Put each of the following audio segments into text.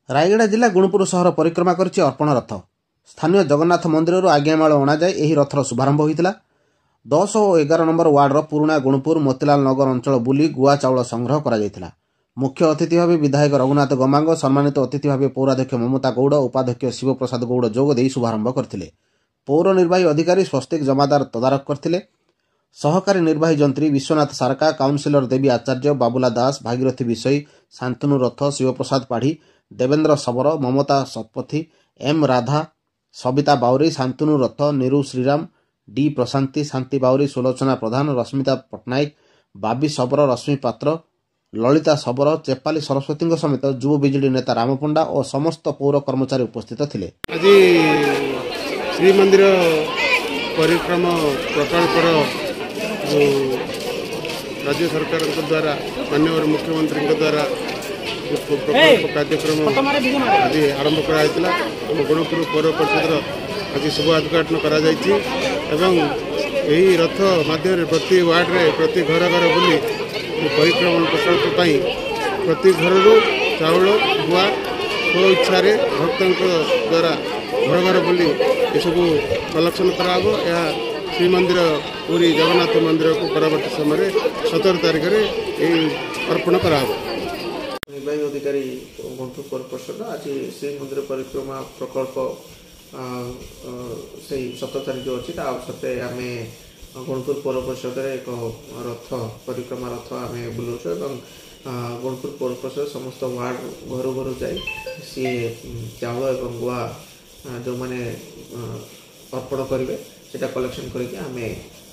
रायगड़ा जिला गुणुपुर सहर परिक्रमा करिछि अर्पण रथ। स्थानीय जगन्नाथ मंदिर आज्ञामाल अणाଯାଇ ଏହି ରଥର शुभारंभ ହୋଇଥିଲା। 10 ଓ 11 नंबर वार्डर पुराणा गुणुपुर मोतीलाल नगर अंचल बुली गुआ चाउल संग्रह कराଯାଇଥିଲା। मुख्य अतिथि भाव विधायक रघुनाथ गमांग, सम्मानित अतिथि भाव पौराध्यक्ष ममता गौड़, उपाध्यक्ष शिवप्रसाद गौड़ जोग देई शुभारंभ करथिले। पौर निर्वाही अधिकारी स्वस्तिक जमादार तदारक करथिले। सहकारी निर्वाही जंत्री विश्वनाथ सारका, काउंसिलर देवी आचार्य, बाबुला दास, भागीरथी विषयी, शांतनु रथ, शिवप्रसाद पाढ़ी, देवेंद्र सबर, ममता शतपथी, एम राधा, सबिता बाउरी, शांतनु रथ, निरु श्रीराम, डी प्रशांति, शांति बाउरी, सुलोचना प्रधान, रश्मिता पट्टनायक, बाबी सबर, रश्मि पात्र, ललिता सबर, चेपाली सरस्वती समेत युव बिजेडी नेता राम पंडा और समस्त पौर कर्मचारी उपस्थित थे। आज श्रीमंदिर परिक्रमा प्रकल्पर राज्य सरकार द्वारा माननीय मुख्यमंत्री द्वारा प्रकल्प कार्यक्रम आज आरंभ कराइला। गुणुपुर पौर परिषद आज शुभ उद्घाटन करा रथ माध्यम प्रति वार्ड रे प्रति घर घर बुली परिक्रमण प्रकल्प प्रति घर चाउल गुआ स्व इच्छा भक्तों द्वारा घर घर बुली सब कलेक्शन कराब। श्रीमंदिर पूरी जगन्नाथ मंदिर को परवर्त समय 17 तारीख में अर्पण कराब। निर्वाही अधिकारी गुणुपुर पौर परिषद आज श्रीमंदिर परिक्रमा प्रकल्प से 17 तारीख अच्छी सत्य आम गुणुपुर पौर परिषद एक रथ परिक्रमा रथ आम बुलाऊँ और गुणुपुर पौर परिषद समस्त वार्ड घर घर जाए सी चाउल और गुआ जो मैंने अर्पण करेंगे सेटा कलेक्शन करके आम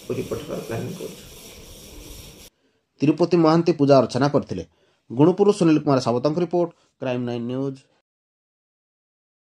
पूरी पठर प्लानिंग कर। तिरुपति महांती पूजा अर्चना करथिले। गुणुपुर सुनील कुमार सावतंक रिपोर्ट, क्राइम 9 न्यूज।